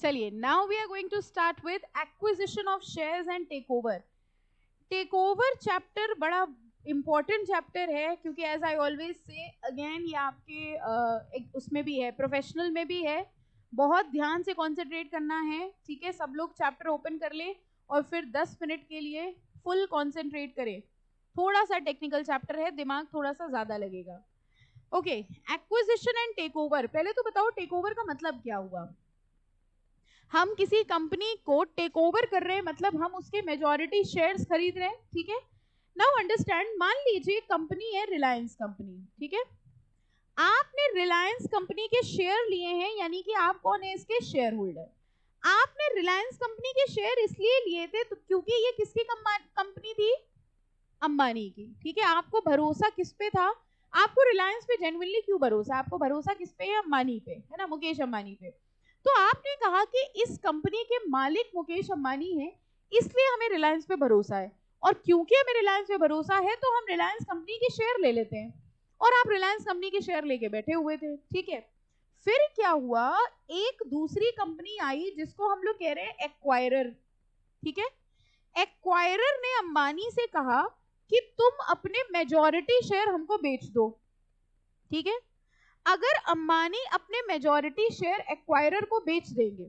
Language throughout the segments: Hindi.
चलिए, now we are going to start with acquisition of shares and take over. Take over chapter बड़ा इंपॉर्टेंट चैप्टर है, क्योंकि as I always say again ये आपके उसमें भी है, प्रोफेशनल में भी है। बहुत ध्यान से कॉन्सेंट्रेट करना है, ठीक है। सब लोग चैप्टर ओपन कर ले और फिर 10 मिनट के लिए फुल कॉन्सेंट्रेट करें। थोड़ा सा टेक्निकल चैप्टर है, दिमाग थोड़ा सा ज्यादा लगेगा। Okay, acquisition and take over. पहले तो बताओ टेक ओवर का मतलब क्या हुआ। हम किसी कंपनी को टेक ओवर कर रहे हैं, मतलब हम उसके मेजॉरिटी शेयर्स खरीद रहे हैं, ठीक है। नाउ अंडरस्टैंड, मान लीजिए कंपनी है रिलायंस कंपनी, ठीक है। आपने रिलायंस कंपनी के शेयर लिए हैं, यानी कि आप कौन है, इसके शेयर होल्डर। आपने रिलायंस कंपनी के शेयर इसलिए लिए थे तो क्योंकि ये किसकी कंपनी थी, अंबानी की, ठीक है। आपको भरोसा किस पे था, आपको रिलायंस पे जेन्युइनली क्यों भरोसा, आपको भरोसा किस पे है, अंबानी पे, है ना, मुकेश अंबानी पे। तो आपने कहा कि इस कंपनी के मालिक मुकेश अंबानी है, इसलिए हमें रिलायंस पे भरोसा है, और क्योंकि हमें रिलायंस पे भरोसा है तो हम रिलायंस कंपनी के शेयर ले लेते हैं, और आप रिलायंस कंपनी के शेयर लेके बैठे हुए थे, ठीक है। फिर क्या हुआ, एक दूसरी कंपनी आई जिसको हम लोग कह रहे हैं एक्वायरर, ठीक है। एक्वायरर ने अंबानी से कहा कि तुम अपने मेजॉरिटी शेयर हमको बेच दो, ठीक है। अगर अंबानी अपने मेजॉरिटी शेयर एक्वायरर को बेच देंगे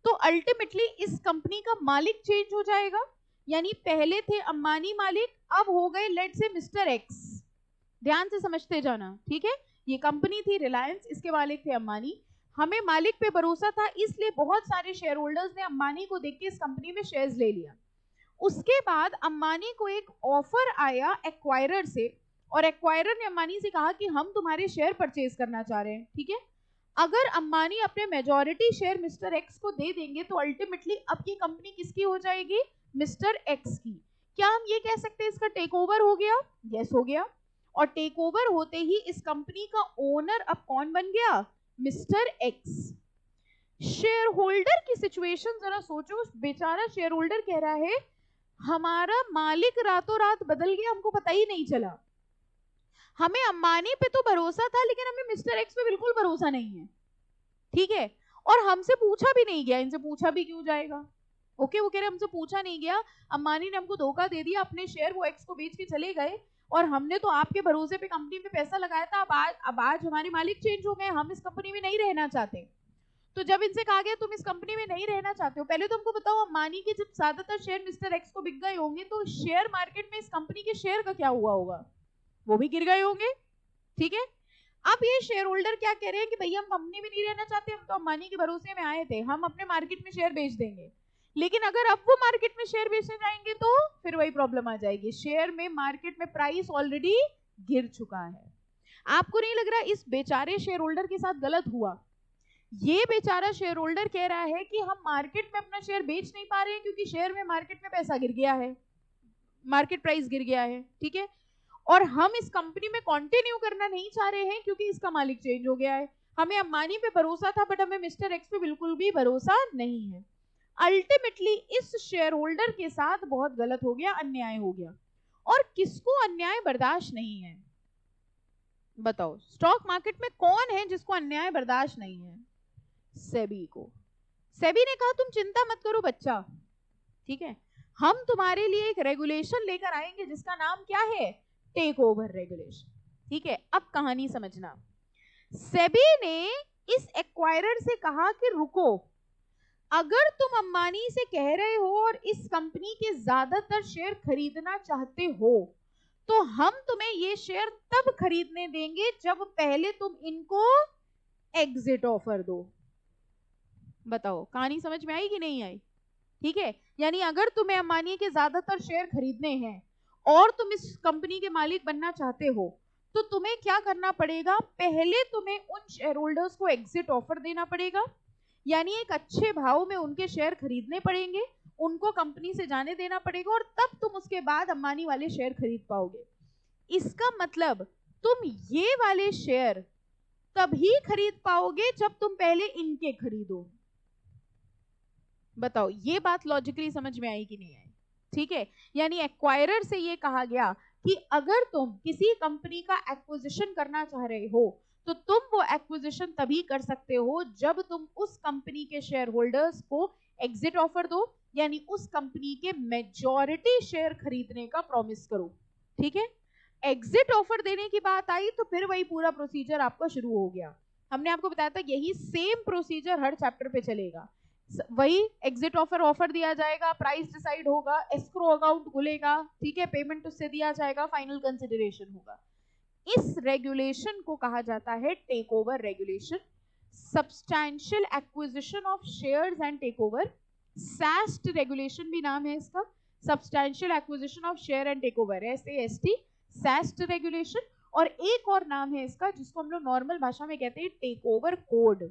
तो अल्टीमेटली इस कंपनी का मालिक चेंज हो जाएगा, यानी पहले थे अंबानी मालिक, अब हो गए लेट्स से मिस्टर एक्स। ध्यान से समझते जाना, ठीक है। ये कंपनी थी रिलायंस, इसके मालिक थे अंबानी। हमें मालिक पे भरोसा था, इसलिए बहुत सारे शेयर होल्डर्स ने अंबानी को देख के इस कंपनी में शेयर्स ले लिया। उसके बाद अंबानी को एक ऑफर आया एक्वायरर से, और एक्वायरर ने अंबानी से कहा कि हम तुम्हारे शेयर परचेज करना चाह रहे हैं, ठीक है। अगर अंबानी अपने मेजॉरिटी शेयर मिस्टर एक्स को दे देंगे तो अल्टीमेटली अब ये कंपनी किसकी हो जाएगी, मिस्टर एक्स की। क्या हम ये कह सकते हैं इसका टेक ओवर हो गया, यस हो गया। और टेक ओवर होते ही इस कंपनी का ओनर अब कौन बन गया, मिस्टर एक्स। शेयर होल्डर की सिचुएशन जरा सोचो, बेचारा शेयर होल्डर कह रहा है हमारा मालिक रातों रात बदल गया, हमको पता ही नहीं चला। हमें अंबानी पे तो भरोसा था, लेकिन हमें मिस्टर एक्स पे बिल्कुल भरोसा नहीं है, ठीक है। और हमसे पूछा भी नहीं गया, इनसे पूछा भी क्यों जाएगा, ओके। वो कह रहे हमसे पूछा नहीं गया, अंबानी ने हमको धोखा दे दिया, अपने शेयर वो एक्स को बेच के चले गए, और हमने तो आपके भरोसे पे कंपनी में पैसा लगाया था। अब आज हमारे मालिक चेंज हो गए, हम इस कंपनी में नहीं रहना चाहते। तो जब इनसे कहा गया तुम इस कंपनी में नहीं रहना चाहते हो, पहले तो हमको बताओ, अंबानी के जब ज्यादातर शेयर मिस्टर एक्स को बिक गए होंगे तो शेयर मार्केट में इस कंपनी के शेयर का क्या हुआ होगा, वो भी गिर गए होंगे, ठीक है। अब ये शेयर होल्डर क्या कह रहे हैं कि भैया हम कंपनी में नहीं रहना चाहते, हम तो अंबानी के भरोसे में आए थे, हम अपने मार्केट में शेयर बेच देंगे। लेकिन अगर अब वो मार्केट में शेयर बेचने जाएंगे तो फिर वही प्रॉब्लम आ जाएगी, शेयर में मार्केट में प्राइस ऑलरेडी गिर चुका है। आपको नहीं लग रहा इस बेचारे शेयर होल्डर के साथ गलत हुआ। ये बेचारा शेयर होल्डर कह रहा है कि हम मार्केट में अपना शेयर बेच नहीं पा रहे हैं क्योंकि शेयर में मार्केट में पैसा गिर गया है, मार्केट प्राइस गिर गया है, ठीक है। और हम इस कंपनी में कंटिन्यू करना नहीं चाह रहे हैं क्योंकि इसका मालिक चेंज हो गया है। हमें अंबानी पे भरोसा था, बट हमें मिस्टर एक्स पे बिल्कुल भी भरोसा नहीं है। अल्टीमेटली इस शेयर होल्डर के साथ बहुत गलत हो गया, अन्याय हो गया। और किसको अन्याय बर्दाश्त नहीं है, बताओ। स्टॉक मार्केट में कौन है जिसको अन्याय बर्दाश्त नहीं है, सेबी को। सेबी ने कहा तुम चिंता मत करो बच्चा, ठीक है, हम तुम्हारे लिए एक रेगुलेशन लेकर आएंगे जिसका नाम क्या है, टेक ओवर रेगुलेशन, ठीक है। अब कहानी समझना, सेबी ने इस एक्वायरर से कहा कि रुको, अगर तुम अंबानी से कह रहे हो और इस कंपनी के ज्यादातर शेयर खरीदना चाहते हो तो हम तुम्हें ये शेयर तब खरीदने देंगे जब पहले तुम इनको एग्जिट ऑफर दो। बताओ कहानी समझ में आई कि नहीं आई, ठीक है। यानी अगर तुम्हें अंबानी के ज्यादातर शेयर खरीदने हैं और तुम इस कंपनी के मालिक बनना चाहते हो तो तुम्हें क्या करना पड़ेगा, पहले तुम्हें उन शेयर होल्डर्स को एग्जिट ऑफर देना पड़ेगा, यानी एक अच्छे भाव में उनके शेयर खरीदने पड़ेंगे, उनको कंपनी से जाने देना पड़ेगा, और तब तुम उसके बाद अंबानी वाले शेयर खरीद पाओगे। इसका मतलब तुम ये वाले शेयर तभी खरीद पाओगे जब तुम पहले इनके खरीदो। बताओ ये बात लॉजिकली समझ में आई कि नहीं आई, ठीक है। यानी एक्वायरर से ये कहा गया कि अगर तुम किसी कंपनी का एक्विजिशन करना चाह रहे हो तो तुम वो एक्विजिशन तभी कर सकते हो जब तुम उस कंपनी के शेयर होल्डर्स को एग्जिट ऑफर दो, यानी उस कंपनी के मेजॉरिटी शेयर खरीदने का प्रॉमिस करो। ठीक है, एग्जिट ऑफर देने की बात आई तो फिर वही पूरा प्रोसीजर आपका शुरू हो गया। हमने आपको बताया था यही सेम प्रोसीजर हर चैप्टर पे चलेगा। वही एग्जिट ऑफर दिया जाएगा, प्राइस डिसाइड होगा, एस्क्रो अकाउंट खुलेगा, ठीक है, पेमेंट उससे दिया जाएगा, फाइनल कंसिडरेशन होगा। इस रेगुलेशन को कहा जाता है take over regulation, substantial acquisition of shares and take over. SAST regulation भी नाम है इसका, substantial acquisition of share and take over, SAST, SAST regulation. और एक और नाम है इसका जिसको हम लोग नॉर्मल भाषा में कहते हैं टेक ओवर कोड।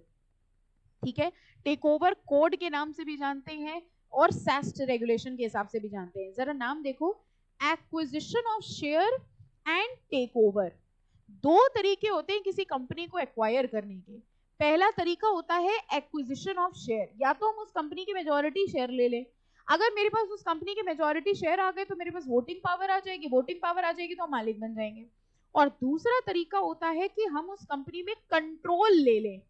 ठीक है, टेक ओवर कोड के नाम से भी जानते हैं और सैस्ट रेगुलेशन के हिसाब से भी जानते हैं। जरा नाम देखो, acquisition of share and take over. दो तरीके होते हैं किसी कंपनी को एक्वायर करने के। पहला तरीका होता है एक्विजिशन ऑफ शेयर, या तो हम उस कंपनी के मेजॉरिटी शेयर ले लें। अगर मेरे पास उस कंपनी के मेजॉरिटी शेयर आ गए तो मेरे पास वोटिंग पावर आ जाएगी, वोटिंग पावर आ जाएगी तो हम मालिक बन जाएंगे। और दूसरा तरीका होता है कि हम उस कंपनी में कंट्रोल ले लें।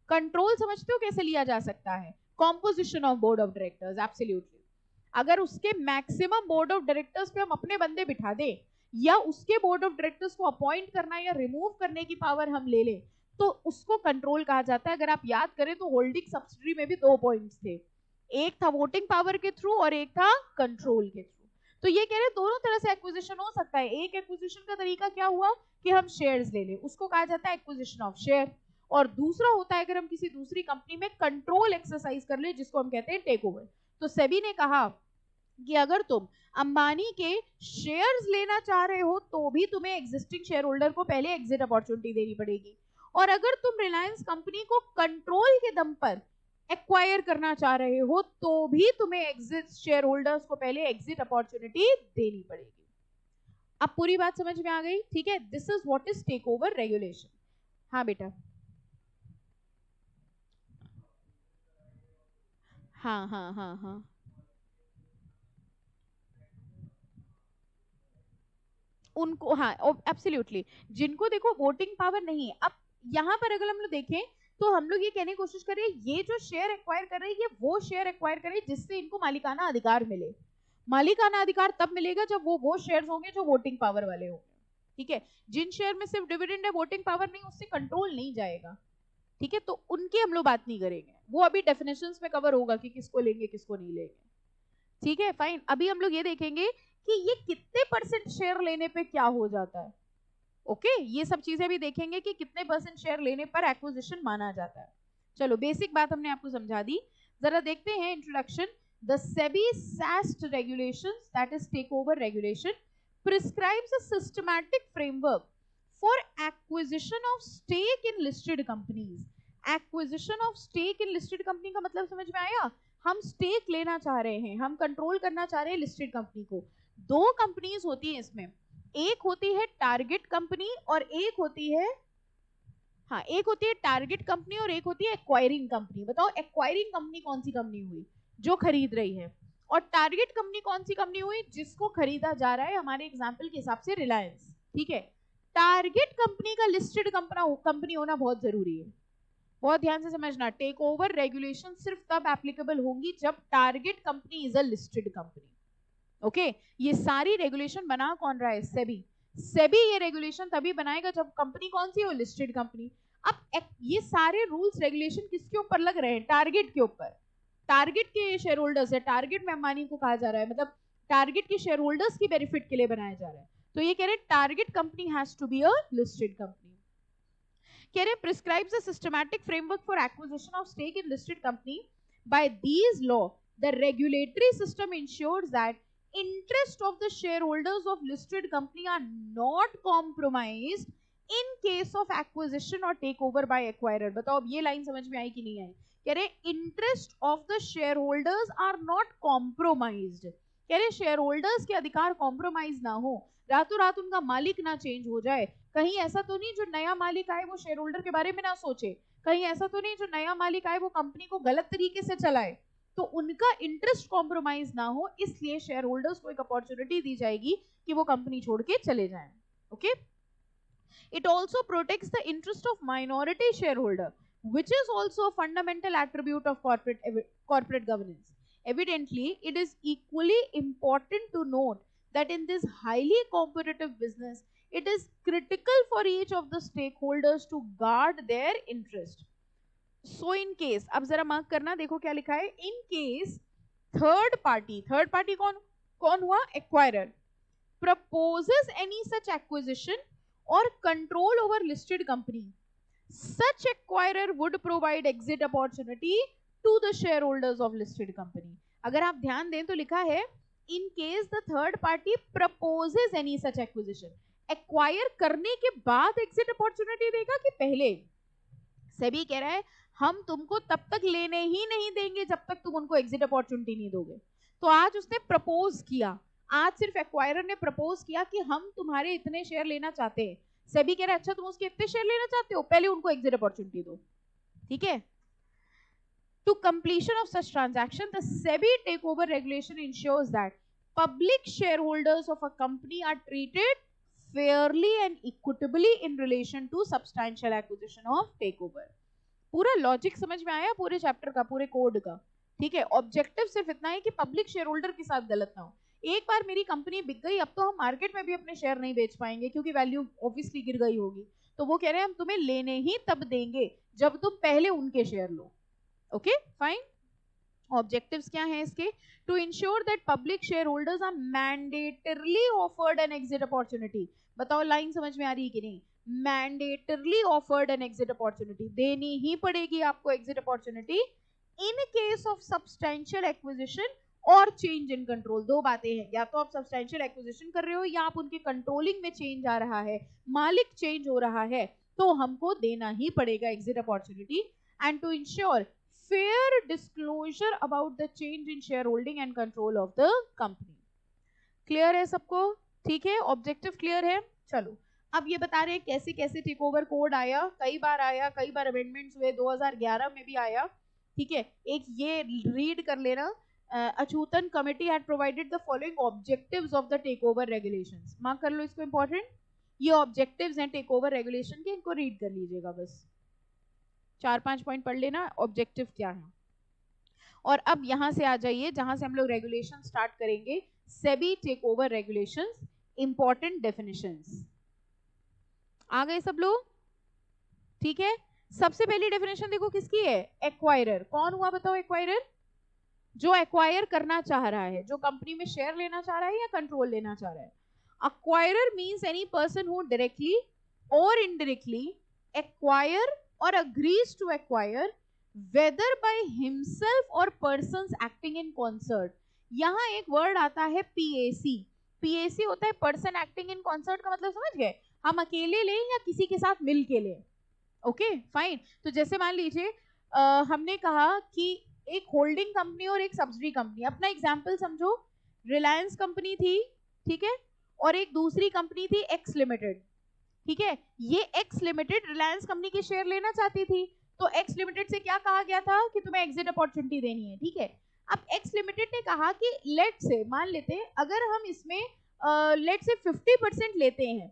कंट्रोल समझते हो कैसे लिया जा सकता है? Composition of board of directors, absolutely. अगर उसके मैक्सिमम बोर्ड ऑफ डायरेक्टर्स पे हम अपने बंदे बिठा दें, या उसके बोर्ड ऑफ डायरेक्टर्स को अपॉइंट करना या रिमूव करने की पावर हम ले लें, तो उसको कंट्रोल कहा जाता है। अगर आप याद करें तो होल्डिंग सब्सिडी में भी 2 पॉइंट्स थे, एक था वोटिंग पावर के थ्रू और एक था कंट्रोल के थ्रू। तो ये कह रहे दोनों तरह से एक्विजिशन हो सकता है। एक एक्विजिशन का तरीका क्या हुआ कि हम शेयर्स ले लें, उसको कहा जाता है एक्विजिशन ऑफ शेयर। और दूसरा होता है अगर हम किसी दूसरी कंपनी में कंट्रोल एक्सरसाइज कर ले, जिसको हम कहते हैं टेक ओवर। तो सेबी ने कहा कि अगर तुम अंबानी के शेयर्स लेना चाह रहे हो तो भी तुम्हें एग्जिस्टिंग शेयर होल्डर को पहले एग्जिट अपॉर्चुनिटी देनी पड़ेगी, और अगर तुम रिलायंस कंपनी को कंट्रोल के दम पर एक्वायर करना चाह रहे हो तो भी तुम्हें एग्जिट शेयर होल्डर्स को पहले एग्जिट अपॉर्चुनिटी देनी पड़ेगी। अब पूरी बात समझ में आ गई? ठीक है, this is what is take over regulation. हाँ बेटा, हाँ हाँ हाँ हाँ, उनको, हाँ एब्सोल्युटली, जिनको देखो वोटिंग पावर नहीं है। अब यहाँ पर अगर हम लोग देखें तो हम लोग ये कहने की कोशिश करें ये जो शेयर एक्वायर कर रहे हैं ये वो शेयर एक्वायर करें जिससे इनको मालिकाना अधिकार मिले। मालिकाना अधिकार तब मिलेगा जब वो शेयर्स होंगे जो वोटिंग पावर वाले होंगे। ठीक है, जिन शेयर में सिर्फ डिविडेंड है, वोटिंग पावर नहीं, उससे कंट्रोल नहीं जाएगा। ठीक है, तो उनकी हम लोग बात नहीं करेंगे, वो अभी डेफिनेशंस में कवर होगा कि किसको लेंगे किसको नहीं लेंगे। ठीक है, फाइन। अभी हम लोग ये देखेंगे कि ये कितने परसेंट शेयर लेने पे क्या हो जाता है। ओके, ये सब चीजें भी देखेंगे कि कितने परसेंट शेयर लेने पर एक्विजिशन माना जाता है। चलो, बेसिक बात हमने आपको समझा दी। जरा देखते हैं introduction. The SEBI SAST regulations, that is take over regulation, prescribes a systematic framework for acquisition of stake in listed companies. Acquisition of stake in listed company का मतलब समझ में आया? हम स्टेक लेना चाह रहे हैं, हम कंट्रोल करना चाह रहे हैं लिस्टेड कंपनी को। दो कंपनीज होती है इसमें, एक होती है टारगेट कंपनी और एक होती है, हाँ, एक होती है टारगेट कंपनी और एक होती है एक्वायरिंग कंपनी। बताओ एक्वायरिंग कंपनी कौन सी कंपनी हुई? जो खरीद रही है। और टारगेट कंपनी कौन सी कंपनी हुई? जिसको खरीदा जा रहा है, हमारे एग्जाम्पल के हिसाब से रिलायंस। ठीक है, टारगेट कंपनी का लिस्टेड कंपनी होना बहुत जरूरी है, बहुत ध्यान से समझना। टेक ओवर रेगुलेशन सिर्फ तब एप्लीकेबल होंगी जब target company is a listed company. Okay, ये सारी रेगुलेशन बना कौन रहा है? सेबी। सेबी ये रेगुलेशन तभी बनाएगा जब कंपनी कौन सी हो? Listed company. अब ये सारे रूल्स रेगुलेशन किसके ऊपर लग रहे हैं? टारगेट के ऊपर। टारगेट के शेयर होल्डर्स है, टारगेट में अंबानी को कहा जा रहा है, मतलब टारगेट के शेयर होल्डर्स की बेनिफिट के लिए बनाया जा रहा है। तो ये कह रहे हैं target company has to be a listed company. कह रहे prescribes a systematic framework for acquisition of stake in listed company. By these law the regulatory system ensures that interest of the shareholders of listed company are not compromised in case of acquisition or takeover by acquirer। बताओ अब ये लाइन समझ में आई कि नहीं आई? कह रहे interest of the shareholders are not compromised। कह रहे शेयर होल्डर्स के अधिकार कॉम्प्रोमाइज ना हो, रातों रात उनका मालिक ना चेंज हो जाए। कहीं ऐसा तो नहीं जो नया मालिक आए वो शेयर होल्डर के बारे में ना सोचे, कहीं ऐसा तो नहीं जो नया मालिक आए वो कंपनी को गलत तरीके से चलाए। तो उनका इंटरेस्ट कॉम्प्रोमाइज ना हो, इसलिए शेयर होल्डर्स को एक अपॉर्चुनिटी दी जाएगी कि वो कंपनी छोड़ के चले जाएं। Okay, It also protects the interest of minority shareholder, which is also a fundamental attribute of corporate governance. Evidently, it is equally important to note that in this highly competitive business, it is critical for each of the stakeholders to guard their interest. So in case, अब जरा मार्क करना, देखो क्या लिखा है, in case third party कौन हुआ, acquirer, proposes any such acquisition or control over listed company, such acquirer would provide exit opportunity to the shareholders of listed company. अगर आप ध्यान दें तो लिखा है in case the third party proposes any such acquisition, acquire करने के बाद exit opportunity देगा कि पहले? सेबी कह रहा है हम तुमको तब तक लेने ही नहीं देंगे जब तक तुम उनको एग्जिट अपॉर्चुनिटी नहीं दोगे। तो आज उसने प्रपोज किया, आज सिर्फ एक्वायरर ने प्रपोज किया कि हम तुम्हारे इतने शेयर लेना चाहते हैं। सेबी कह रहा है अच्छा तुम उसके इतने शेयर लेना चाहते हो, पहले उनको एग्जिट अपॉर्चुनिटी दो, ठीक है। To completion of such transaction, the SEBI takeover regulation ensures that public share holders of a company are treated fairly and equitably in relation to substantial acquisition of takeover. पूरा लॉजिक समझ में आया पूरे चैप्टर का, पूरे कोड का, ठीक है। ऑब्जेक्टिव सिर्फ इतना है कि पब्लिक शेयर होल्डर के साथ गलत ना हो। एक बार मेरी कंपनी बिक गई, अब तो हम मार्केट में भी अपने शेयर नहीं बेच पाएंगे क्योंकि वैल्यू ऑब्वियसली गिर गई होगी। तो वो कह रहे हैं हम तुम्हें लेने ही तब देंगे जब तुम पहले उनके शेयर लो। Okay fine. ऑब्जेक्टिव्स क्या हैं इसके? To ensure that public share holders are mandatorily offered an exit opportunity. बताओ लाइन समझ में आ रही है कि नहीं? Mandatorily offered an exit opportunity, देनी ही पड़ेगी आपको exit opportunity in case of substantial acquisition और चेंज इन कंट्रोल। दो बातें हैं, या तो आप सब्सटेंशियल एक्विजिशन कर रहे हो या आप उनके कंट्रोलिंग में चेंज आ रहा है, मालिक चेंज हो रहा है, तो हमको देना ही पड़ेगा exit opportunity. And to ensure fair disclosure about the change in shareholding and control of the company. Clear है सबको? ठीक है, ऑब्जेक्टिव क्लियर है। चलो अब ये बता रहे हैं कैसे कैसे टेक ओवर कोड आया, कई बार अमेंडमेंट्स हुए, 2011 में भी आया, ठीक है। एक ये रीड कर लेना, Achuthan committee had provided the following objectives of the take over regulations. Mark कर लो इसको, इंपॉर्टेंट। ये ऑब्जेक्टिव्स हैं टेक ओवर रेगुलेशन के, इनको रीड कर लीजिएगा बस, 4-5 पॉइंट पढ़ लेना ऑब्जेक्टिव क्या है। और अब यहां से आ जाइए जहां से हम लोग रेगुलेशन स्टार्ट करेंगे, SEBI take over regulations, important definitions. आ गए सब लोग? ठीक है। सबसे पहली डेफिनेशन देखो किसकी है? एक्वायरर। कौन हुआ बताओ एक्वायरर? जो एक्वायर करना चाह रहा है, जो कंपनी में शेयर लेना चाह रहा है या कंट्रोल लेना चाह रहा है। Acquirer means any person who directly और indirectly acquire or agrees to acquire whether by himself or persons acting in concert। यहाँ एक वर्ड आता है PAC। PAC होता है पर्सन एक्टिंग इन कॉन्सर्ट का मतलब समझ गए? हम अकेले लें या किसी के साथ मिल के लें। Okay fine. तो जैसे मान लीजिए हमने कहा कि एक होल्डिंग कंपनी और एक सब्सिडी कंपनी, अपना एग्जाम्पल समझो, रिलायंस कंपनी थी, ठीक है, और एक दूसरी कंपनी थी एक्स लिमिटेड, ठीक है। ये एक्स लिमिटेड रिलायंस कंपनी के शेयर लेना चाहती थी, तो एक्स लिमिटेड से क्या कहा गया था कि तुम्हें एग्जिट अपॉर्चुनिटी देनी है, ठीक है। अब एक्स लिमिटेड ने कहा कि लेट से मान लेते हैं अगर हम इसमें लेट से 50% लेते हैं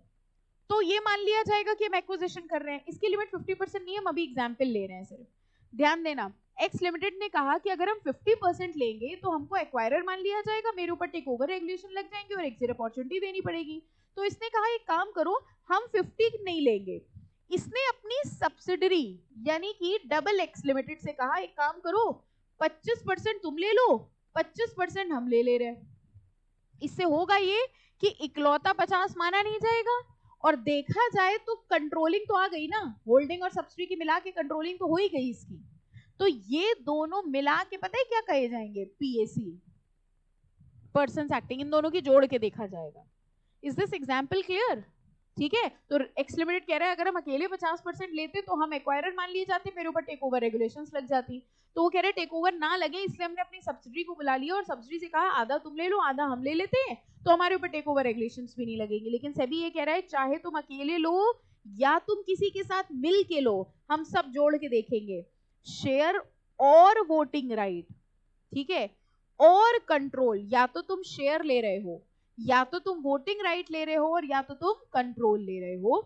तो ये मान लिया जाएगा कि हम एक्विजिशन कर रहे हैं। इसकी लिमिट 50% नहीं है, हम अभी एग्जाम्पल ले रहे हैं सिर्फ, ध्यान देना। एक्स लिमिटेड ने कहा कि अगर हम 50% लेंगे तो हमको एक्वायरर मान लिया जाएगा, मेरे ऊपर टेक ओवर रेगुलेशन लग जाएंगे और एग्जिट अपॉर्चुनिटी देनी पड़ेगी। तो इसने कहा एक काम करो, हम 50 नहीं लेंगे। इसने अपनी सब्सिडरी यानी कि डबल एक्स लिमिटेड से कहा एक काम करो 25% तुम ले लो, 25% हम ले रहे हैं। इससे होगा ये कि इकलौता 50 माना नहीं जाएगा, और देखा जाए तो कंट्रोलिंग तो आ गई ना, होल्डिंग और सब्सिडी की मिला के कंट्रोलिंग तो हो ही गई इसकी। तो ये दोनों मिला के पता है क्या कहे जाएंगे? PAC, पर्सन्स एक्टिंग, इन दोनों की जोड़ के देखा जाएगा। Is this example clear? ठीक है। तो एक्स लिमिटेड कह रहा है अगर हम अकेले 50% लेते तो हम एक्वायरर मान लिए जाते, मेरे ऊपर टेक ओवर रेगुलेशंस लग जाती। तो वो कह रहे टेक ओवर ना लगे इसलिए हमने अपनी सब्सिडी को बुला लिया और सब्सिडी से कहा आधा तुम ले लो आधा हम ले लेते हैं, तो हमारे ऊपर टेक ओवर रेगुलेशंस भी नहीं लगेंगे। लेकिन सेबी ये कह रहा है चाहे तुम अकेले लो या तुम किसी के साथ मिल के लो, हम सब जोड़ के देखेंगे। शेयर और वोटिंग राइट, ठीक है, और कंट्रोल, या तो तुम शेयर ले रहे हो या तो तुम वोटिंग राइट ले रहे हो और या तो तुम कंट्रोल ले रहे हो,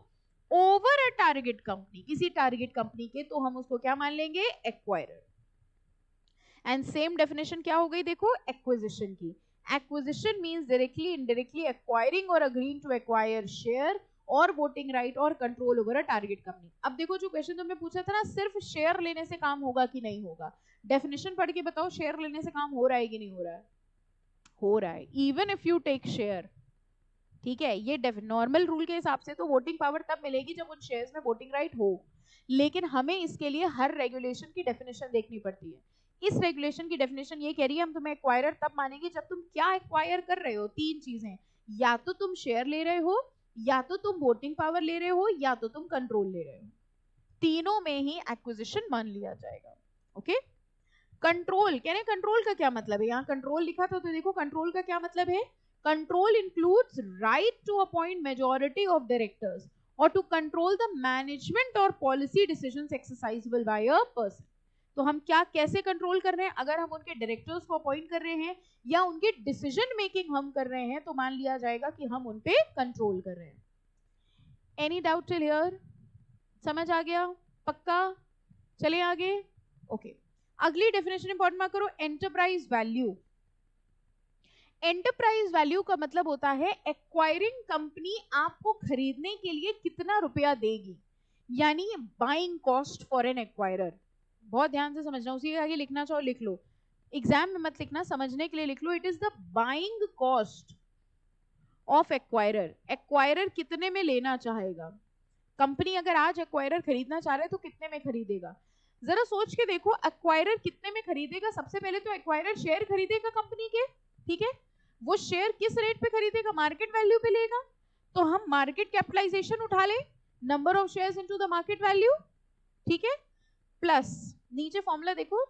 ओवर अ टारगेट कंपनी, किसी टारगेट कंपनी के, तो हम उसको क्या मान लेंगे, एक्वायरर। एंड सेम डेफिनेशन क्या हो गई देखो एक्विजिशन की। Acquisition means directly indirectly acquiring और अग्रीइंग टू एक्वायर शेयर और वोटिंग राइट और control over a target company. अब देखो जो क्वेश्चन तुमने पूछा था ना, सिर्फ शेयर लेने से काम होगा कि नहीं होगा, डेफिनेशन पढ़ के बताओ शेयर लेने से काम हो रहा है कि नहीं हो रहा है, हो रहा है। Even if you take share, ठीक है, ये नॉर्मल रूल के हिसाब से तो वोटिंग पावर तब मिलेगी जब उन शेयर्स में वोटिंग राइट हो, लेकिन हमें इसके लिए हर रेगुलेशन की डेफिनेशन देखनी पड़ती है। इस रेगुलेशन की डेफिनेशन ये कह रही है हम तुम्हें एक्वायरर तब मानेंगे जब तुम क्या एक्वायर कर रहे हो, तीन चीजें, या तो तुम शेयर ले रहे हो, या तो तुम वोटिंग पावर ले रहे हो, या तो तुम कंट्रोल ले रहे हो, तीनों में ही एक्विजिशन मान लिया जाएगा। ओके, कंट्रोल कह रहे हैं, कंट्रोल का क्या मतलब है, यहाँ कंट्रोल लिखा था तो देखो कंट्रोल का क्या मतलब है, control includes right to appoint majority of directors और टू कंट्रोल द मैनेजमेंट और policy decisions exercisable by a person. तो हम क्या कैसे कंट्रोल कर रहे हैं, अगर हम उनके डायरेक्टर्स को अपॉइंट कर रहे हैं या उनके डिसीजन मेकिंग हम कर रहे हैं तो मान लिया जाएगा कि हम उन पे कंट्रोल कर रहे हैं। एनी डाउट टिल हियर, समझ आ गया, पक्का, चले आगे। ओके, अगली डेफिनेशन इंपॉर्टेंट मार्क करो, एंटरप्राइज वैल्यू। एंटरप्राइज वैल्यू का मतलब होता है एक्वायरिंग कंपनी आपको खरीदने के लिए कितना रुपया देगी, यानी buying cost for an acquirer. बहुत ध्यान से समझना, उसी के आगे लिखना चाहो लिख लो, एग्जाम में मत लिखना, समझने के लिए लिख लो। It is the buying cost of acquirer, acquirer कितने में लेना चाहेगा, कंपनी अगर आज एक्वायरर खरीदना चाह रहे है तो कितने में खरीदेगा। जरा सोच के देखो एक्वायरर कितने में खरीदेगा, सबसे पहले तो एक्वायरर शेयर खरीदेगा कंपनी के, ठीक है, वो शेयर किस रेट पे खरीदेगा, मार्केट वैल्यू पे लेगा, तो हम मार्केट कैपिटलाइजेशन उठा ले, number of shares into the market value, ठीक है, प्लस नीचे फॉर्मूला देखो,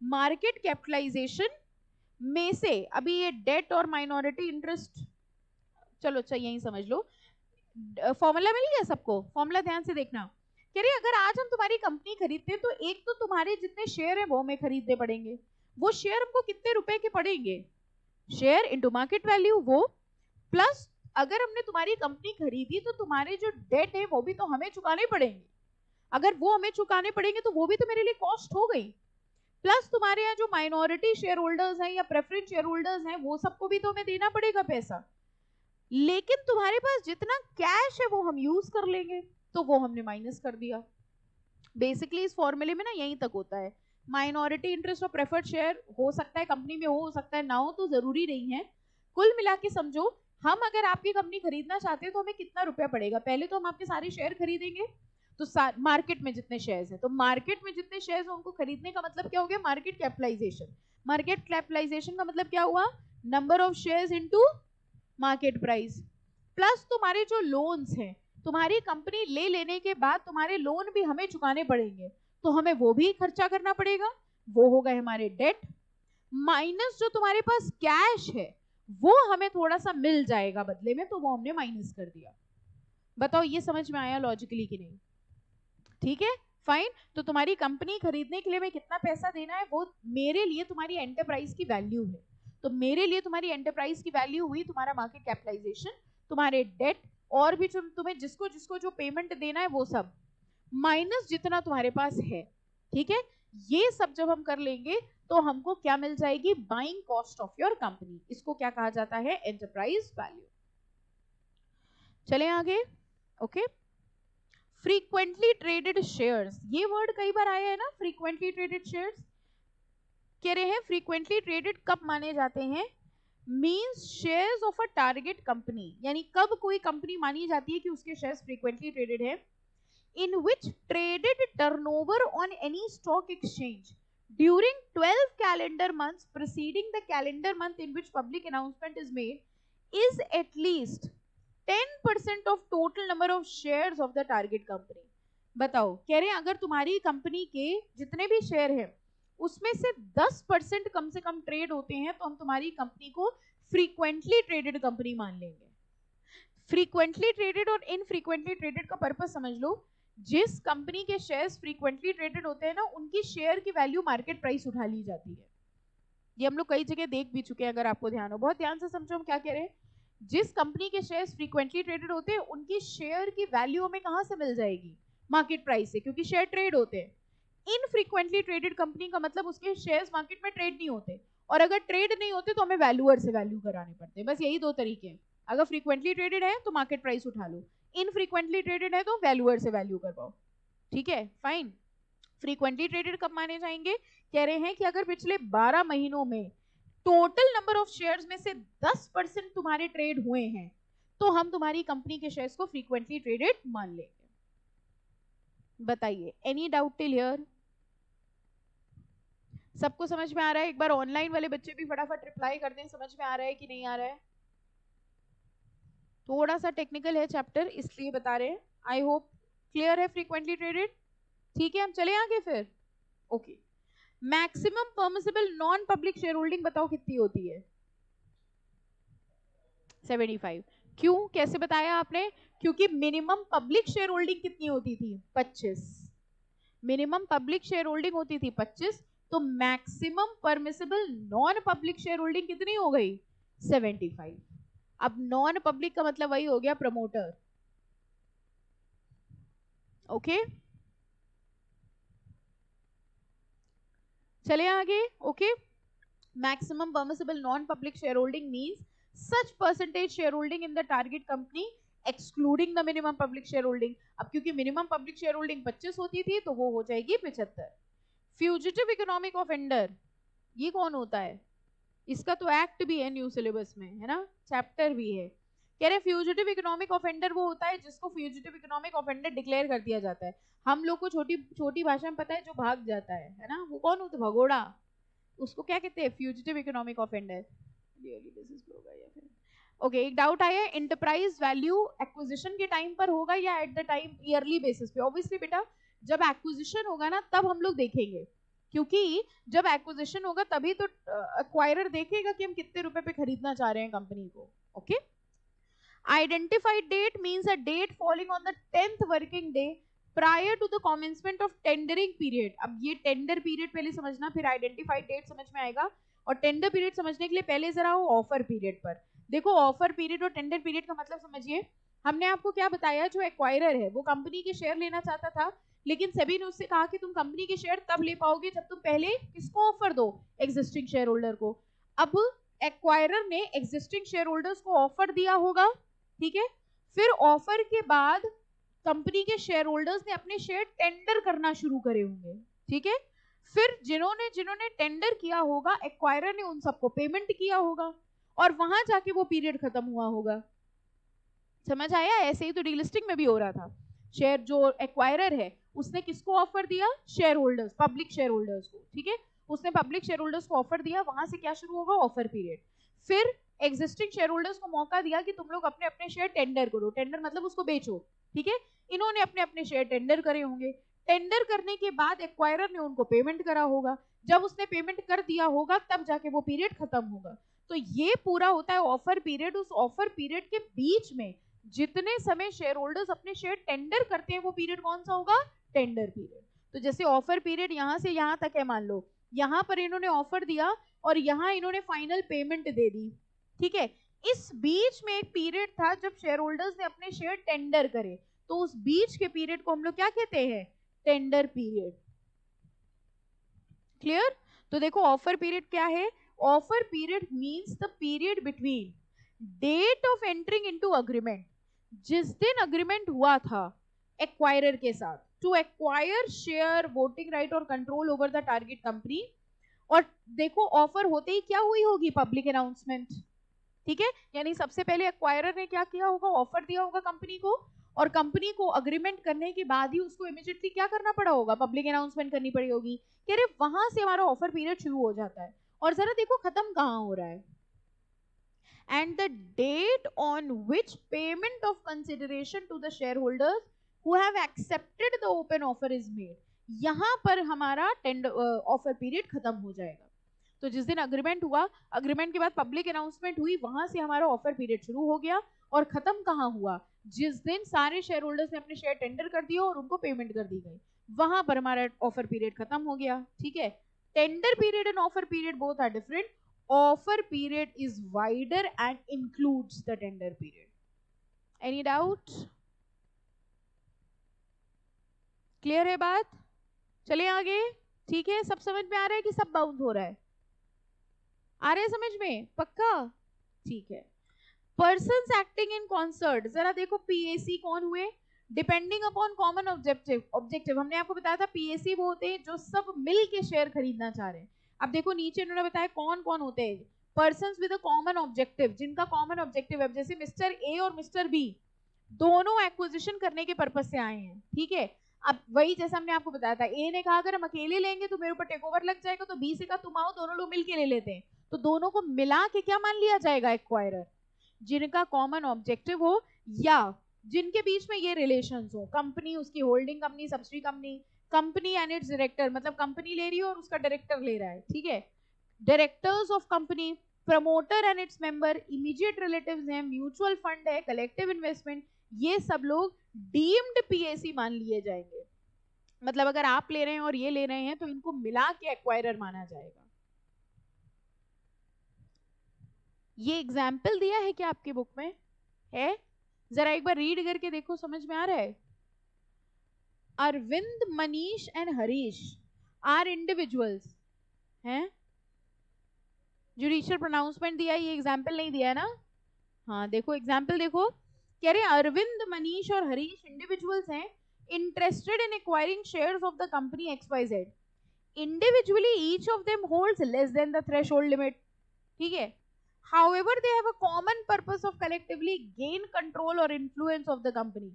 मार्केट कैपिटलाइजेशन में से अभी ये डेट और माइनॉरिटी इंटरेस्ट, चलो अच्छा यही समझ लो, फॉर्मूला मिल गया सबको, फॉर्मूला ध्यान से देखना। कह रही अगर आज हम तुम्हारी कंपनी खरीदते हैं तो एक तो तुम्हारे जितने शेयर है वो हमें खरीदने पड़ेंगे, वो शेयर हमको कितने रुपए के पड़ेंगे, शेयर इनटू मार्केट वैल्यू वो, प्लस अगर हमने तुम्हारी कंपनी खरीदी तो तुम्हारे जो डेट है वो भी तो हमें चुकाने पड़ेंगे, अगर वो हमें चुकाने पड़ेंगे तो वो भी तो मेरे लिए कॉस्ट हो गई, प्लस तुम्हारे यहाँ जो माइनॉरिटी शेयर होल्डर्स हैं या प्रेफरेंस शेयर होल्डर्स हैं वो सबको भी तो हमें देना पड़ेगा पैसा, लेकिन तुम्हारे पास जितना कैश है वो हम यूज कर लेंगे, तो वो हमने माइनस कर दिया। बेसिकली इस फॉर्मूले में ना यहीं तक होता है, माइनॉरिटी इंटरेस्ट और प्रेफर्ड शेयर हो सकता है कंपनी में हो सकता है ना हो, तो जरूरी नहीं है। कुल मिला के समझो, हम अगर आपकी कंपनी खरीदना चाहते हैं तो हमें कितना रुपया पड़ेगा, पहले तो हम आपके सारे शेयर खरीदेंगे, तो मार्केट में जितने शेयर्स हैं, तो मार्केट में जितने शेयर्स हैं उनको खरीदने का मतलब क्या हो गया, मार्केट कैपिटलाइजेशन। मार्केट कैपिटलाइजेशन का मतलब क्या हुआ, number of shares into market price, plus तुम्हारे जो लोन्स हैं, तुम्हारी कंपनी ले लेने के बाद तुम्हारे लोन भी हमें चुकाने पड़ेंगे, तो हमें वो भी खर्चा करना पड़ेगा, वो हो गए हमारे डेट, माइनस जो तुम्हारे पास कैश है वो हमें थोड़ा सा मिल जाएगा बदले में, तो वो हमने माइनस कर दिया। बताओ ये समझ में आया लॉजिकली कि नहीं, ठीक है फाइन। तो तुम्हारी कंपनी खरीदने के लिए मैं कितना पैसा देना है वो मेरे लिए तुम्हारी एंटरप्राइज की वैल्यू है, तो मेरे लिए तुम्हारी एंटरप्राइज की वैल्यू हुई तुम्हारा मार्केट कैपिटलाइजेशन, तुम्हारे डेट, और भी तुम्हें जिसको जिसको जो पेमेंट देना है वो सब, माइनस जितना तुम्हारे पास है, ठीक है, ये सब जब हम कर लेंगे तो हमको क्या मिल जाएगी, buying cost of your company, इसको क्या कहा जाता है, एंटरप्राइज वैल्यू। चले आगे, ओके। फ्रीक्वेंटली ट्रेडेड शेयर्स, ये वर्ड कई बार आया है ना, फ्रीक्वेंटली ट्रेडेड शेयर्स, कह रहे हैं फ्रीक्वेंटली ट्रेडेड कब माने जाते हैं, means shares of a target company, यानी कब कोई कंपनी मानी जाती है कि उसके शेयर्स फ्रीक्वेंटली ट्रेडेड है, in which traded turnover on any stock exchange during 12 calendar months preceding the calendar month in which public announcement is made is at least 10% of total number of shares of the target company। बताओ, कह रहे हैं अगर तुम्हारी कंपनी के जितने भी शेयर हैं उसमें से 10% कम से कम ट्रेड होते हैं तो हम तुम्हारी कंपनी को फ्रीक्वेंटली ट्रेडेड कंपनी मान लेंगे। फ्रीक्वेंटली ट्रेडेड और इनफ्रीक्वेंटली ट्रेडेड का पर्पस समझ लो, जिस कंपनी के शेयर्स फ्रीक्वेंटली ट्रेडेड होते हैं ना उनकी शेयर की वैल्यू मार्केट प्राइस उठा ली जाती है, ये हम लोग कई जगह देख भी चुके हैं, अगर आपको ध्यान हो, बहुत ध्यान से समझो हम क्या कह रहे हैं। जिस कंपनी के शेयर्स फ्रीक्वेंटली ट्रेडेड होते हैं उनकी शेयर की वैल्यू हमें कहां से मिल जाएगी? मार्केट प्राइस से, क्योंकि शेयर ट्रेड होते हैं। इनफ्रीक्वेंटली ट्रेडेड कंपनी का मतलब उसके शेयर्स मार्केट में ट्रेड नहीं होते, और अगर ट्रेड नहीं होते तो हमें वैल्यूअर से वैल्यू कराने पड़ते हैं। बस यही दो तरीके हैं। अगर फ्रीक्वेंटली ट्रेडेड है तो मार्केट प्राइस उठा लो, इनफ्रीक्वेंटली ट्रेडेड है तो वैल्यूअर से वैल्यू करवाओ। ठीक है, फाइन। फ्रीक्वेंटली ट्रेडेड कब माने जाएंगे? कह रहे हैं कि अगर पिछले 12 महीनों में टोटल नंबर ऑफ शेयर्स में से 10% तुम्हारे ट्रेड हुए हैं तो हम तुम्हारी कंपनी के शेयर्स को फ्रीक्वेंटली ट्रेडेड मान लेंगे। बताइए, एनी डाउट टिल हियर? सबको समझ में आ रहा है? एक बार ऑनलाइन वाले बच्चे भी फटाफट रिप्लाई कर दें, समझ में आ रहा है कि नहीं आ रहा है? थोड़ा सा टेक्निकल है चैप्टर, इसलिए बता रहे हैं। आई होप क्लियर है फ्रीक्वेंटली ट्रेडेड। ठीक है, हम चले आगे फिर। Okay, maximum permissible non public share holding बताओ कितनी होती है? 75। क्यों, कैसे बताया आपने? क्योंकि मिनिमम पब्लिक शेयर होल्डिंग कितनी होती थी? 25। मिनिमम पब्लिक शेयर होल्डिंग होती थी 25, तो maximum permissible non public share holding कितनी हो गई? 75। अब नॉन पब्लिक का मतलब वही हो गया प्रमोटर। ओके, चले आगे। Okay, maximum permissible non public share holding means such percentage share holding in the target company excluding the minimum public share holding. अब क्योंकि मिनिमम पब्लिक शेयर होल्डिंग 25 होती थी तो वो हो जाएगी 75। फ्यूजिटिव इकोनॉमिक ऑफेंडर, ये कौन होता है? इसका तो एक्ट भी है न्यू सिलेबस में, है ना, चैप्टर भी है। कह रहे फ्यूजिटिव इकोनॉमिक ऑफेंडर वो होता है जिसको फ्यूजिटिव इकोनॉमिक ऑफेंडर डिक्लेयर कर दिया जाता है। हम लोग को छोटी छोटी भाषा में पता है, जो भाग जाता है ना, वो कौन होता है? भगोड़ा। उसको क्या कहते हैं? Fugitive economic offender. ओके, एक डाउट आया, इंटरप्राइज वैल्यू एक्विजिशन के टाइम पर होगा या at the time yearly basis पे? ऑब्वियसली बेटा, जब एक्विजिशन होगा ना तब हम लोग देखेंगे, क्योंकि जब एक्विजिशन होगा तभी तो एक्वायरर देखेगा कि हम कितने रुपए पे खरीदना चाह रहे हैं कंपनी को। Okay, identified date means a date falling on the 10th working day prior to the commencement of tendering period. अब ये टेंडर पीरियड पहले समझना, फिर आइडेंटिफाइड डेट समझ में आएगा। और टेंडर पीरियड समझने के लिए पहले जरा वो ऑफर पीरियड पर देखो। ऑफर पीरियड और टेंडर पीरियड का मतलब समझिए। हमने आपको क्या बताया, जो एक्वायरर है वो कंपनी के शेयर लेना चाहता था, लेकिन सेबी ने उससे कहा कि तुम कंपनी के शेयर तब ले पाओगे जब तुम पहले किसको ऑफर दो? एग्जिस्टिंग शेयर होल्डर को। अब एक्वायरर ने एग्जिस्टिंग शेयर होल्डर्स को ऑफर दिया होगा, ठीक है। फिर ऑफर के बाद कंपनी के शेयर होल्डर्स ने अपने शेयर टेंडर करना शुरू करे होंगे, ठीक है। फिर जिन्होंने जिन्होंने टेंडर किया होगा, एक्वायरर ने उन सबको पेमेंट किया होगा, और वहां जाके वो पीरियड खत्म हुआ होगा। समझ आया? ऐसे ही तो डीलिस्टिंग में भी हो रहा था। शेयर जो एक्वायरर है उसने किसको ऑफर दिया? Share holders, public share holders को, ठीक है। उसने पब्लिक शेयर होल्डर्स को ऑफर दिया, वहां से क्या शुरू होगा? Offer period. फिर एग्जिस्टिंग शेयर होल्डर्स को मौका दिया कि तुम लोग अपने अपने शेयर टेंडर करो। टेंडर मतलब उसको बेचो, ठीक है। इन्होंने अपने अपने शेयर टेंडर करे होंगे। टेंडर करने के बाद एक्वायरर ने उनको पेमेंट करा होगा। जब उसने पेमेंट कर दिया होगा तब जाके वो पीरियड खत्म होगा। तो ये पूरा होता है ऑफर पीरियड। उस ऑफर पीरियड के बीच में जितने समय शेयर होल्डर्स अपने शेयर टेंडर करते हैं वो पीरियड कौन सा होगा? Tender period. तो जैसे ऑफर पीरियड यहां से यहां तक है, मान लो यहां पर इन्होंने ऑफर दिया और यहां इन्होंने फाइनल पेमेंट दे दी, ठीक है। इस बीच में एक पीरियड था जब शेयर होल्डर्स ने अपने शेयर टेंडर करे, तो उस बीच के पीरियड को हम लोग क्या कहते हैं? Tender period. क्लियर? तो देखो ऑफर पीरियड क्या है? Offer period means the period between date of entering into agreement, जिस दिन अग्रीमेंट हुआ था एक्वायरर के साथ to acquire share, voting right और control over the target company. और देखो ऑफर होते ही क्या हुई होगी? पब्लिक अनाउंसमेंट, ठीक है। यानी सबसे पहले एक्वायरर ने क्या किया होगा? ऑफर दिया होगा कंपनी को, और कंपनी को अग्रीमेंट करने के बाद ही उसको इमीडिएटली क्या करना पड़ा होगा? पब्लिक अनाउंसमेंट करनी पड़ी होगी। कह रहे वहां से हमारा ऑफर पीरियड शुरू हो जाता है। और जरा देखो खत्म कहां हो रहा है? and the date on which payment of consideration to the shareholders who have accepted the open offer is made, यहां पर हमारा टेंडर ऑफर पीरियड खत्म हो जाएगा। तो जिस दिन अग्रीमेंट हुआ, अग्रीमेंट के बाद पब्लिक अनाउंसमेंट हुई, वहां से हमारा ऑफर पीरियड शुरू हो गया। और खत्म कहां हुआ? जिस दिन सारे शेयर होल्डर्स ने अपने शेयर टेंडर कर दिया और उनको पेमेंट कर दी गई, वहां पर हमारा ऑफर पीरियड खत्म हो गया, ठीक है। Tender period and offer period both are different. Offer period is wider and includes the tender period. Any doubt? Clear है बात? चलिए आगे. ठीक है, सब समझ में आ रहा है कि सब बाउंस हो रहा है? आ रहे हैं समझ में? पक्का? ठीक है. पर्सन्स एक्टिंग इन कॉन्सर्ट, जरा देखो पीएसी कौन हुए? Depending upon common objective. Objective हमने आपको बताया था पीएसी वो होते हैं जो सब मिल के शेयर खरीदना चाह रहे हैं. अब देखो नीचे इन्होंने बताया कौन कौन होते हैं. Persons with a common objective, जिनका कॉमन ऑब्जेक्टिव है, जैसे मिस्टर ए और मिस्टर बी दोनों एक्विजिशन करने के पर्पज से आए हैं. ठीक है. अब वही जैसा हमने आपको बताया था, ए ने कहा अगर हम अकेले लेंगे तो मेरे ऊपर टेक ओवर लग जाएगा, तो बी से कहा तुम आओ दोनों लोग मिलके ले लेते हैं. तो दोनों को मिला के क्या मान लिया जाएगा? एक्वायरर. जिनका कॉमन ऑब्जेक्टिव हो या जिनके बीच में ये रिलेशंस हो. कंपनी, उसकी holding company, subsidy company, company and it's director, मतलब कंपनी ले रही है और उसका डायरेक्टर ले रहा है. ठीक है. Directors of company, promoter and its member, immediate relatives हैं, म्यूचुअल फंड है, कलेक्टिव इन्वेस्टमेंट, ये सब लोग डीम्ड पीएसी मान लिए जाएंगे. मतलब अगर आप ले रहे हैं और ये ले रहे हैं तो इनको मिला के एक्वायरर माना जाएगा. ये एग्जाम्पल दिया है क्या आपकी बुक में? है? जरा एक बार रीड करके देखो, समझ में आ रहा है? Arvind, Manish and Harish are individuals हैं. जुडिशियल प्रोनाउंसमेंट दिया है, ये एग्जाम्पल नहीं दिया है ना? हाँ देखो एग्जाम्पल देखो. कह रहे अरविंद, मनीष और हरीश इंडिविजुअल्स हैं interested in acquiring shares of the company XYZ. Individually each of them holds less than the threshold limit. ठीक है. However, they have a common purpose of collectively gain control or influence of the company.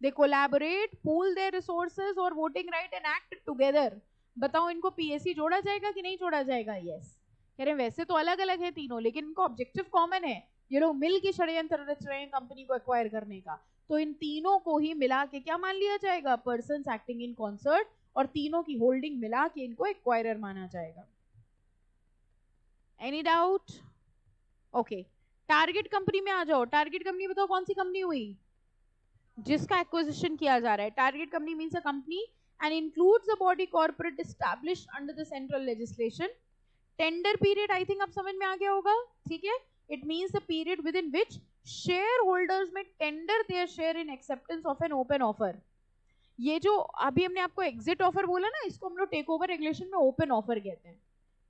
They collaborate, pool their resources or voting right and act together. बताओ इनको पीएससी जोड़ा जाएगा कि नहीं जोड़ा जाएगा? यस. कह रहे हैं वैसे तो अलग अलग है तीनों, लेकिन इनका ऑब्जेक्टिव कॉमन है. ये लोग मिल के षड्यंत्र रच रहे हैं कंपनी को एक्वायर करने का. तो इन तीनों को ही मिला के क्या मान लिया जाएगा? Persons acting in concert. और तीनों की होल्डिंग मिला के इनको एक्वायरर माना जाएगा. Any doubt? Okay. Target company में आ जाओ. टारगेट कंपनी बताओ कौन सी कंपनी हुई जिसका एक्विजिशन किया जा रहा है? Target company means a company and includes a body corporate established under the central legislation. Tender period I think अब समझ में आ गया होगा. ठीक है. It means the period within which share holders में tender their share in acceptance of an open offer. ये जो अभी हमने आपको एग्जिट ऑफर बोला ना, इसको हम लोग टेक ओवर रेगुलेशन में ओपन ऑफर कहते हैं.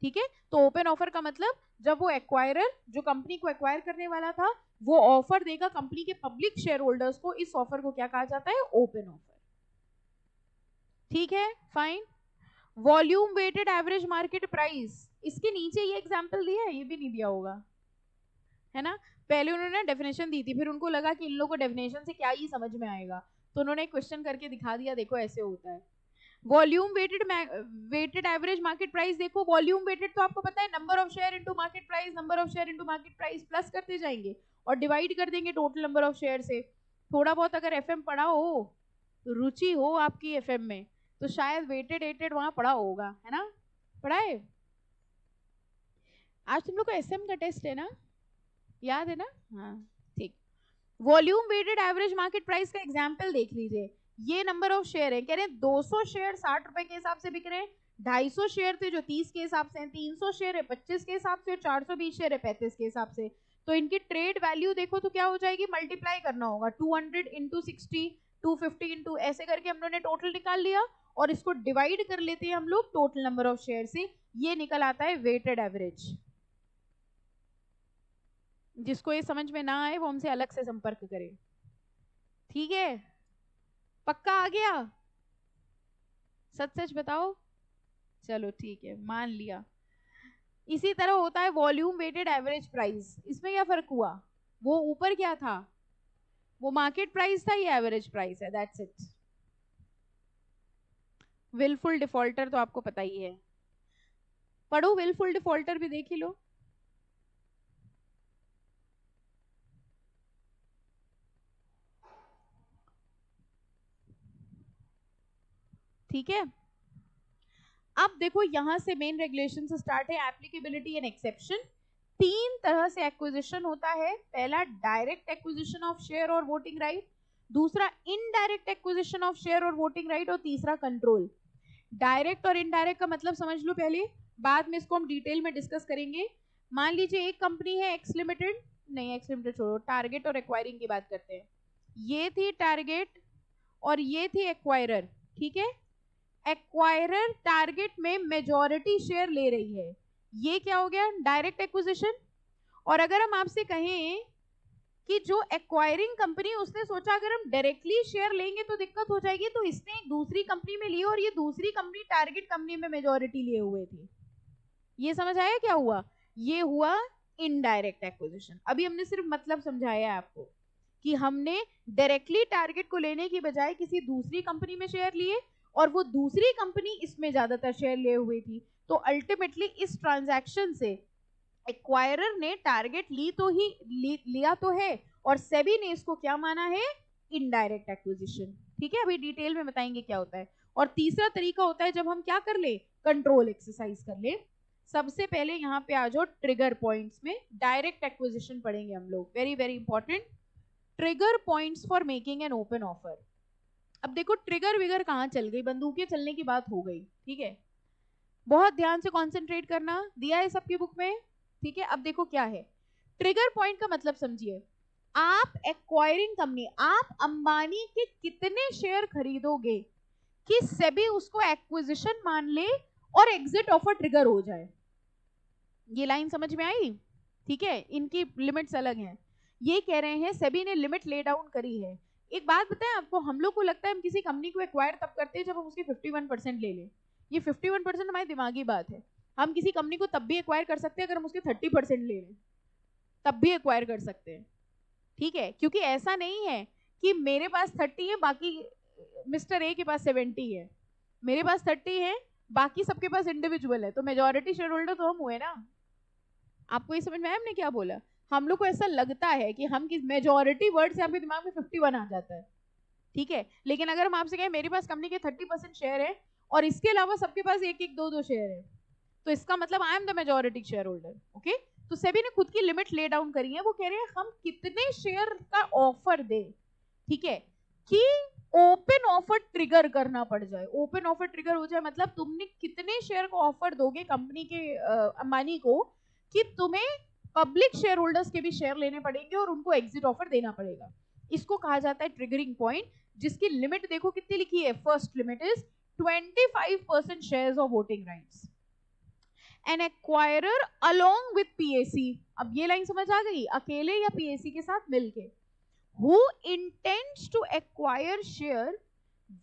ठीक है. तो ओपन ऑफर का मतलब जब वो एक्वायरर जो कंपनी को एक्वायर करने वाला था वो ऑफर देगा कंपनी के पब्लिक शेयर होल्डर्स को, इस ऑफर को क्या कहा जाता है? Open offer. ठीक है. Fine. Volume weighted average market price, इसके नीचे ये एग्जांपल दिया है, ये भी नहीं दिया होगा है ना? पहले उन्होंने डेफिनेशन दी थी, फिर उनको लगा कि इन लोगों को डेफिनेशन से क्या ही समझ में आएगा, तो उन्होंने क्वेश्चन करके दिखा दिया, देखो ऐसे होता है. Volume weighted average market price. देखो वॉल्यूम वेटेड तो आपको पता है number of share into market price, number of share into market price plus करते जाएंगे और डिवाइड कर देंगे टोटल नंबर ऑफ शेयर से. थोड़ा बहुत अगर एफएम पढ़ा हो, रुचि हो आपकी एफएम में, तो शायद वेटेड एटेड वहां पढ़ा होगा, है ना? पढ़ा है? आज तुम लोग को एसएम का टेस्ट है ना, याद है ना? हाँ ठीक. Volume weighted average market price का एग्जाम्पल देख लीजिए. ये नंबर ऑफ शेयर है. कह रहे हैं 200 शेयर 60 रुपए के हिसाब से बिक रहे हैं, 250 शेयर थे जो 30 के हिसाब से हैं, 300 शेयर है 25 के हिसाब से और 420 शेयर है 35 के हिसाब से. तो इनकी ट्रेड वैल्यू देखो तो क्या हो जाएगी? मल्टीप्लाई करना होगा. 200 इंटू 60, 250 इंटू, ऐसे करके हम लोगों ने टोटल निकाल लिया और इसको डिवाइड कर लेते हैं हम लोग टोटल नंबर ऑफ शेयर से. ये निकल आता है वेटेड एवरेज. जिसको ये समझ में ना आए वो हमसे अलग से संपर्क करे. ठीक है. पक्का आ गया? सच सच बताओ. चलो ठीक है, मान लिया. इसी तरह होता है वॉल्यूम वेटेड एवरेज प्राइस. इसमें क्या फर्क हुआ? वो ऊपर क्या था? वो मार्केट प्राइस था, ये एवरेज प्राइस है. That's it. विलफुल डिफॉल्टर तो आपको पता ही है. पढ़ो विलफुल डिफॉल्टर भी देख ही लो. ठीक है. अब देखो यहां से मेन रेगुलेशन से स्टार्ट है. Applicability and exception. 3 तरह से एक्विजिशन होता है. पहला डायरेक्ट एक्विजिशन ऑफ शेयर और वोटिंग राइट, दूसरा इनडायरेक्ट एक्विजिशन ऑफ शेयर और वोटिंग राइट और तीसरा कंट्रोल. डायरेक्ट और इनडायरेक्ट का मतलब समझ लो पहले, बाद में इसको हम डिटेल में डिस्कस करेंगे. मान लीजिए एक कंपनी है एक्स लिमिटेड, नहीं एक्स लिमिटेड छोड़ो, टारगेट और एक्वायरिंग की बात करते हैं। ये थी टारगेट और ये थी एक्वायरर, ठीक है। एक्वायरर टारगेट में मेजॉरिटी शेयर ले रही है, ये क्या हो गया, डायरेक्ट एक्विजिशन। और अगर हम आपसे कहें कि जो एक्वायरिंग कंपनी, उसने सोचा अगर हम डायरेक्टली शेयर लेंगे तो दिक्कत हो जाएगी, तो इसने एक दूसरी कंपनी में ली और ये दूसरी कंपनी टारगेट कंपनी में मेजॉरिटी लिए हुए थी। ये समझ आया क्या हुआ, ये हुआ इनडायरेक्ट एक्विजिशन। अभी हमने सिर्फ मतलब समझाया है आपको कि हमने डायरेक्टली टारगेट को लेने की बजाय किसी दूसरी कंपनी में शेयर लिए और वो दूसरी कंपनी इसमें ज्यादातर शेयर लिए हुई थी। तो अल्टीमेटली इस ट्रांजैक्शन से एक्वायरर ने टारगेट लिया तो है, और सेबी ने इसको क्या माना है, इनडायरेक्ट एक्विजिशन। ठीक है, अभी डिटेल में बताएंगे क्या होता है। और तीसरा तरीका होता है जब हम क्या कर ले, कंट्रोल एक्सरसाइज कर ले। सबसे पहले यहाँ पे आ जाओ ट्रिगर पॉइंट्स में, डायरेक्ट एक्विजिशन पढ़ेंगे हम लोग, very very important. Trigger points for making an open offer. अब देखो ट्रिगर विगर कहाँ चल गई, बंदूकें चलने की बात हो गई, ठीक है। बहुत ध्यान से कॉन्सेंट्रेट करना, दिया है सबकी बुक में, ठीक है। अब देखो क्या है ट्रिगर पॉइंट का मतलब, समझिए। आप एक्वायरिंग कंपनी, आप अंबानी के कितने शेयर खरीदोगे कि सेबी उसको एक्विजिशन मान ले और एग्जिट ऑफर ट्रिगर हो जाए। ये लाइन समझ में आई, ठीक है। इनकी लिमिट्स अलग हैं। ये कह रहे हैं सेबी ने लिमिट ले डाउन करी है। एक बात बताएं आपको, हम लोग को लगता है हम किसी कंपनी को एक्वायर तब करते हैं जब हम उसके 51% ले लें। ये 51% हमारी दिमागी बात है। हम किसी कंपनी को तब भी एक्वायर कर सकते हैं अगर हम उसके 30% ले लें, तब भी एक्वायर कर सकते हैं, ठीक है। क्योंकि ऐसा नहीं है कि मेरे पास 30 है, बाकी मिस्टर ए के पास 70 है। मेरे पास 30 है, बाकी सबके पास इंडिविजुअल है, तो मेजॉरिटी शेयर होल्डर तो हम हुए ना। आपको ये समझ में आया हमने क्या बोला। हम लोग को ऐसा लगता है कि हम किस मेजॉरिटी वर्ड से आपके दिमाग में 51 आ जाता है, ठीक है। लेकिन अगर हम आपसे कहें मेरे पास कंपनी के 30% शेयर है और इसके अलावा सबके पास एक एक दो शेयर है, तो इसका मतलब I am the majority share holder, okay. तो सेबी ने खुद की लिमिट ले डाउन करी है। वो कह रहे हैं हम कितने शेयर का ऑफर दे, ठीक है, कि ओपन ऑफर ट्रिगर करना पड़ जाए। ओपन ऑफर ट्रिगर हो जाए मतलब तुमने कितने शेयर को ऑफर दोगे कंपनी के अंबानी को कि तुम्हें पब्लिक शेयर होल्डर्स के भी शेयर लेने पड़ेंगे और उनको एग्जिट ऑफर देना पड़ेगा। इसको कहा जाता है ट्रिगरिंग पॉइंट, जिसकी लिमिट देखो कितनी लिखी है। First limit is 25% shares of voting rights. An acquirer along with PAC, अब ये लाइन समझ आ गई, अकेले या पीएसी के साथ मिलके, who intends to acquire share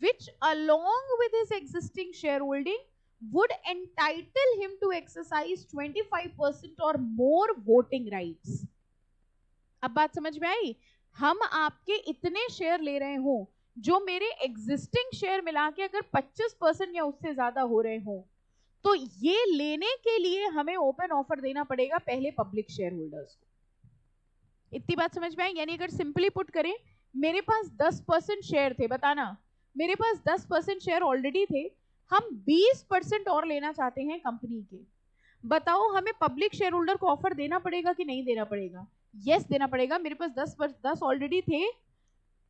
which along with his existing shareholding would entitle him to exercise 25% or more voting rights। अब बात समझ में आई। हम आपके इतने शेयर ले रहे हो जो मेरे एग्जिस्टिंग शेयर मिला के अगर 25% या उससे ज्यादा हो रहे हो, तो ये लेने के लिए हमें ओपन ऑफर देना पड़ेगा पहले पब्लिक शेयर होल्डर्स को। इतनी बात समझ में आई। यानी अगर सिंपली पुट करें, मेरे पास 10% शेयर थे, बताना मेरे पास 10% शेयर ऑलरेडी थे, हम 20% और लेना चाहते हैं कंपनी के, बताओ हमें पब्लिक शेयर होल्डर को ऑफर देना पड़ेगा कि नहीं देना पड़ेगा। यस देना पड़ेगा। मेरे पास 10 ऑलरेडी थे,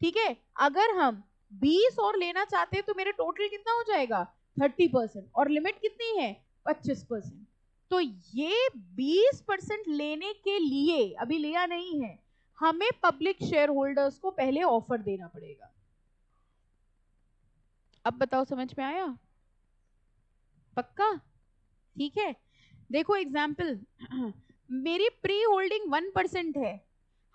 ठीक है। अगर हम 20 और लेना चाहते हैं तो मेरे टोटल कितना हो जाएगा, 30%, और लिमिट कितनी है, 25%। तो ये 20% लेने के लिए, अभी लिया नहीं है, हमें पब्लिक शेयर होल्डर्स को पहले ऑफर देना पड़ेगा। अब बताओ समझ में आया, पक्का, ठीक है। देखो एग्जाम्पल, मेरी प्री होल्डिंग 1% है,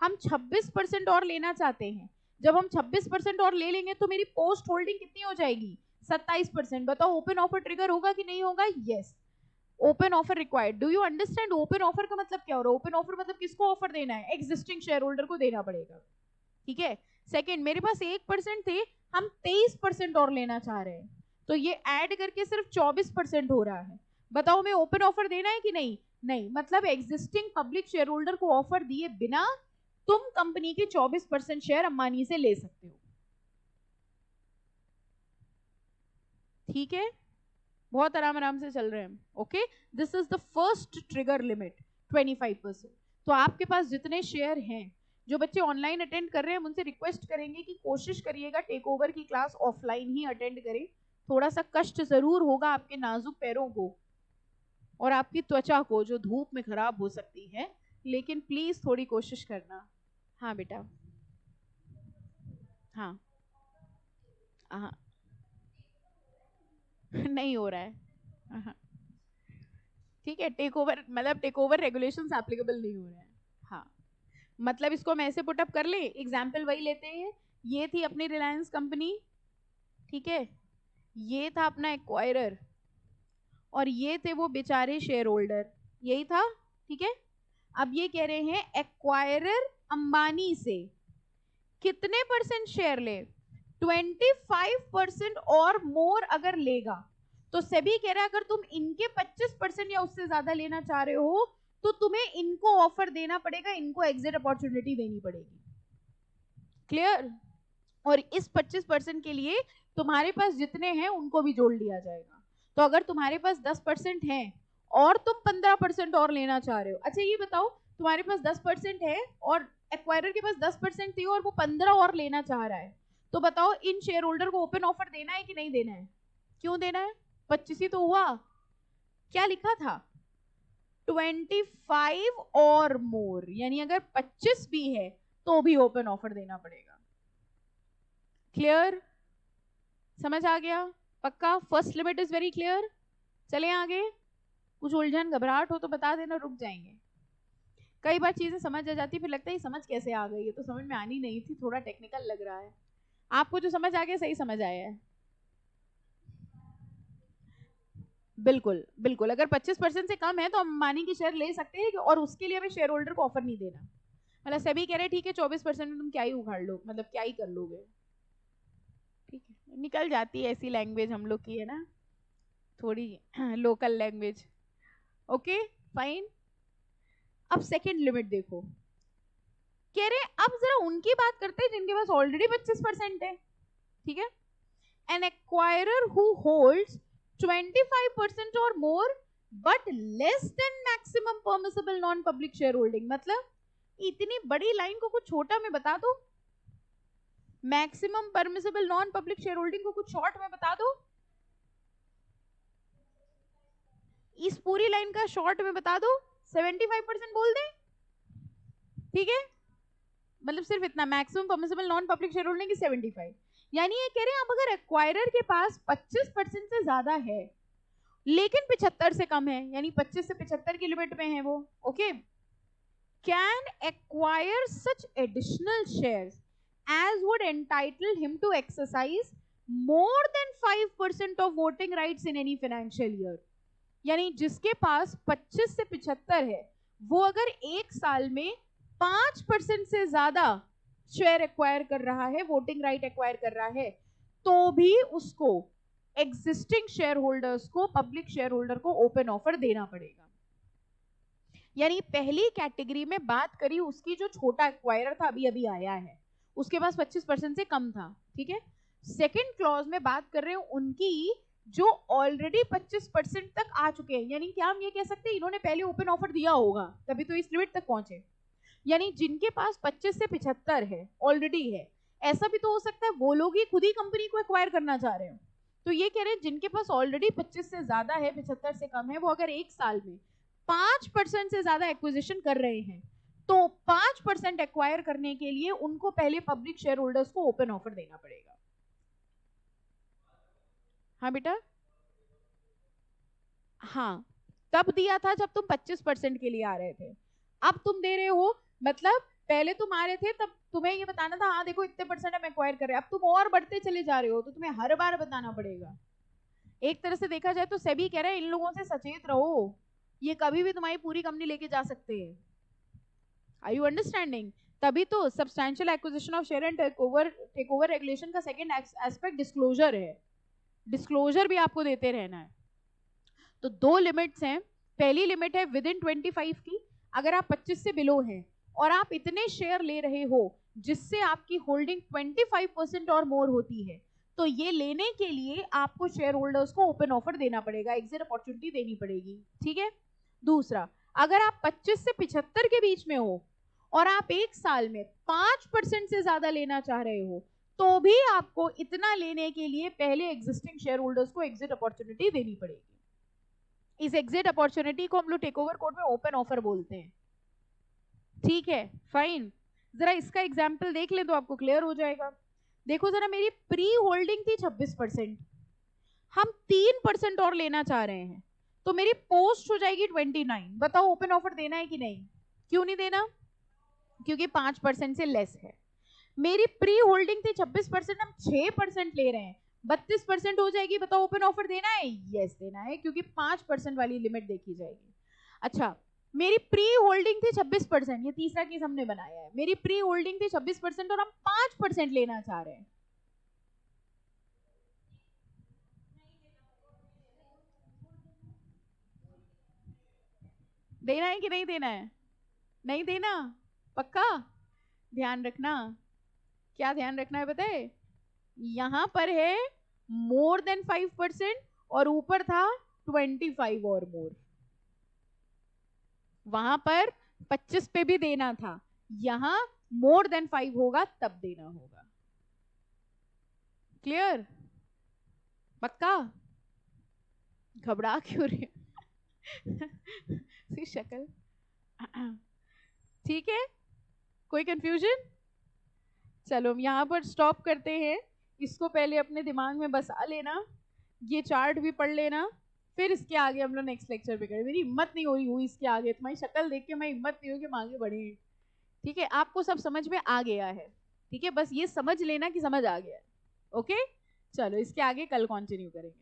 हम 26% और लेना चाहते हैं। जब हम 26% और ले लेंगे तो मेरी पोस्ट होल्डिंग कितनी हो जाएगी, 27%। बताओ ओपन ऑफर ट्रिगर होगा कि नहीं होगा, yes. Open offer required. Do you understand open offer का मतलब क्या हो रहा है। ओपन ऑफर मतलब किसको ऑफर देना है, एग्जिस्टिंग शेयर होल्डर को देना पड़ेगा, ठीक है। सेकंड, मेरे पास 1% थे, हम 23% और लेना चाह रहे हैं, तो ये ऐड करके सिर्फ 24% हो रहा है। बताओ हमें ओपन ऑफर देना है कि नहीं, नहीं। मतलब एग्जिस्टिंग पब्लिक शेयर होल्डर को ऑफर दिए बिना तुम कंपनी के 24% शेयर अंबानी से ले सकते हो, ठीक है। बहुत आराम आराम से चल रहे हैं, okay. This is the first trigger limit 25%। तो आपके पास जितने शेयर हैं, जो बच्चे ऑनलाइन अटेंड कर रहे हैं उनसे रिक्वेस्ट करेंगे कि कोशिश करिएगा टेक ओवर की क्लास ऑफलाइन ही अटेंड करें। थोड़ा सा कष्ट जरूर होगा आपके नाजुक पैरों को, और आपकी त्वचा को जो धूप में खराब हो सकती है, लेकिन प्लीज थोड़ी कोशिश करना। हाँ बेटा, हाँ हाँ नहीं हो रहा है, हाँ ठीक है, टेक ओवर मतलब टेक ओवर रेगुलेशंस एप्लीकेबल नहीं हो रहे हैं। हाँ मतलब इसको हम ऐसे पुटअप कर ले, एग्जाम्पल वही लेते हैं, ये थी अपनी रिलायंस कंपनी, ठीक है, ये था अपना एक्वायरर और ये थे वो बेचारे शेयर होल्डर, यही था, ठीक है। अब ये कह रहे हैं एक्वायरर अंबानी से कितने परसेंट शेयर ले, 25% और मोर अगर लेगा, तो सेबी कह रहा है अगर तुम इनके 25% या उससे ज्यादा लेना चाह रहे हो तो तुम्हें इनको ऑफर देना पड़ेगा, इनको एग्जिट अपॉर्चुनिटी देनी पड़ेगी। क्लियर? और इस 25% के लिए तुम्हारे पास जितने हैं उनको भी जोड़ लिया जाएगा। तो अगर तुम्हारे पास 10% है और तुम 15% और लेना चाह रहे हो, अच्छा ये बताओ तुम्हारे पास 10% है और एक्वायरर के पास 10% थी और वो 15 और लेना चाह रहा है, तो बताओ इन शेयर होल्डर को ओपन ऑफर देना है कि नहीं देना है? क्यों देना है? 25 ही तो हुआ, क्या लिखा था? 25 और मोर, यानी अगर 25 भी है तो भी ओपन ऑफर देना पड़ेगा। क्लियर? समझ आ गया? पक्का? First limit is very clear. चले आगे, कुछ उलझन घबराहट हो तो बता देना, रुक जाएंगे। कई बार चीजें समझ आ जाती, फिर लगता है ये समझ कैसे आ गई, ये तो समझ में आनी नहीं थी, थोड़ा टेक्निकल लग रहा है। आपको जो समझ आ गया सही समझ आया है? बिल्कुल बिल्कुल, अगर 25% से कम है तो हम अंबानी की शेयर ले सकते हैं और उसके लिए हमें शेयर होल्डर को ऑफर नहीं देना। मतलब सभी कह रहे हैं ठीक है 24% में तुम क्या ही उखाड़ लो, मतलब क्या ही कर लोगे, ठीक है, निकल जाती है ऐसी लैंग्वेज हम लोग की, है ना, थोड़ी लोकल लैंग्वेज। Okay fine. अब सेकंड लिमिट देखो, कह रहे अब जरा उनकी बात करते हैं जिनके पास ऑलरेडी 25% है, ठीक है। एन एक्वायरर हु होल्ड्स 25% और more but less than maximum permissible non public share holding, मतलब इतनी बड़ी लाइन को कुछ छोटा में बता दो, maximum permissible non public share holding को कुछ शॉर्ट में बता दो, इस पूरी लाइन का शॉर्ट में बता दो, 75% बोल दें, ठीक है, मतलब सिर्फ इतना, maximum permissible non public share holding की 75, यानी ये कह रहे हैं अब अगर एक्वायरर के पास 25% से ज्यादा है लेकिन 75 से कम है, यानी 25 से 75 की लिमिट में है वो, okay, can acquire such additional shares as would entitle him to exercise more than 5% of voting rights in any financial year, यानी जिसके पास 25 से 75 है वो अगर एक साल में 5% से ज्यादा शेयर एक्वायर कर रहा है, वोटिंग राइट एक्वायर कर रहा है, तो भी उसको एग्जिस्टिंग शेयर होल्डर्स को, पब्लिक शेयर होल्डर को ओपन ऑफर देना पड़ेगा। यानी पहली कैटेगरी में बात करी उसकी जो छोटा एक्वायरर था, अभी अभी आया है, उसके पास 25% से कम था, ठीक है। सेकेंड क्लॉज में बात कर रहे हैं उनकी जो ऑलरेडी 25% तक आ चुके हैं, यानी क्या हम ये कह सकते हैं इन्होंने पहले ओपन ऑफर दिया होगा तभी तो इस लिमिट तक पहुंचे, यानी जिनके पास 25 से 75 है, ऑलरेडी है, ऐसा भी तो हो सकता है वो लोग ही खुद ही कंपनी को एक्वायर करना चाह रहे हो। तो ये कह रहे हैं जिनके पास ऑलरेडी 25 से ज्यादा है, 75 से कम है, वो अगर एक साल में 5% से ज्यादा एक्विजिशन कर रहे हैं तो 5% एक्वायर करने के लिए उनको पहले पब्लिक शेयर होल्डर्स को ओपन ऑफर देना पड़ेगा। हाँ बेटा, हाँ तब दिया था जब तुम 25% के लिए आ रहे थे, अब तुम दे रहे हो, मतलब पहले तुम आ रहे थे तब तुम्हें ये बताना था हाँ देखो इतने परसेंट हम एक्वायर कर रहे हैं, अब तुम और बढ़ते चले जा रहे हो तो तुम्हें हर बार बताना पड़ेगा। एक तरह से देखा जाए तो सेबी कह रहा है इन लोगों से सचेत रहो, ये कभी भी तुम्हारी पूरी कंपनी लेके जा सकते हैं। Are you understanding? तभी तो substantial acquisition of share and take over regulation का सेकंड एस्पेक्ट डिस्क्लोजर है, डिस्क्लोजर भी आपको देते रहना है। तो दो लिमिट्स हैं, पहली लिमिट है विद इन 25 की, अगर आप 25 से बिलो हैं और आप इतने शेयर ले रहे हो जिससे आपकी होल्डिंग 25% और मोर होती है, तो ये लेने के लिए आपको शेयर होल्डर्स को ओपन ऑफर देना पड़ेगा, एग्जिट अपॉर्चुनिटी देनी पड़ेगी, ठीक है। दूसरा, अगर आप 25 से 75 के बीच में हो और आप एक साल में 5% से ज्यादा लेना चाह रहे हो तो भी आपको इतना लेने के लिए पहले एग्जिस्टिंग शेयर होल्डर्स को एग्जिट अपॉर्चुनिटी देनी पड़ेगी। इस एग्जिट अपॉर्चुनिटी को हम लोग टेक ओवर कोड में ओपन ऑफर बोलते हैं, ठीक है, फाइन। जरा इसका एग्जाम्पल देख ले तो आपको क्लियर हो जाएगा। देखो जरा, मेरी प्री होल्डिंग थी 26%, हम 3% और लेना चाह रहे हैं, तो मेरी पोस्ट हो जाएगी 29। बताओ ओपन ऑफर देना है कि नहीं? क्यों नहीं देना? क्योंकि 5% से लेस है। मेरी प्री होल्डिंग थी 26%, हम 6% ले रहे हैं, 32% हो जाएगी। बताओ ओपन ऑफर देना है? यस देना है, क्योंकि 5% वाली लिमिट देखी जाएगी। अच्छा, मेरी प्री होल्डिंग थी 26%, ये तीसरा केस हमने बनाया है। मेरी प्री होल्डिंग थी 26% और हम 5% लेना चाह रहे हैं, देना है कि नहीं देना है? नहीं देना, पक्का? ध्यान रखना, क्या ध्यान रखना है बताए? यहां पर है मोर देन 5% और ऊपर था 25 और मोर। वहां पर 25 पे भी देना था, यहां मोर देन 5 होगा तब देना होगा। क्लियर? पक्का? घबरा क्यों रहे? सी शक्ल, ठीक है, कोई कंफ्यूजन? चलो हम यहाँ पर स्टॉप करते हैं। इसको पहले अपने दिमाग में बसा लेना, ये चार्ट भी पढ़ लेना, फिर इसके आगे हम लोग नेक्स्ट लेक्चर पे करें। मेरी हिम्मत नहीं हो रही हुई इसके आगे, तुम्हारी शक्ल देख के मैं हिम्मत नहीं हुई कि हम आगे बढ़े। ठीक है, आपको सब समझ में आ गया है? ठीक है, बस ये समझ लेना कि समझ आ गया है। ओके, चलो इसके आगे कल कंटिन्यू करेंगे।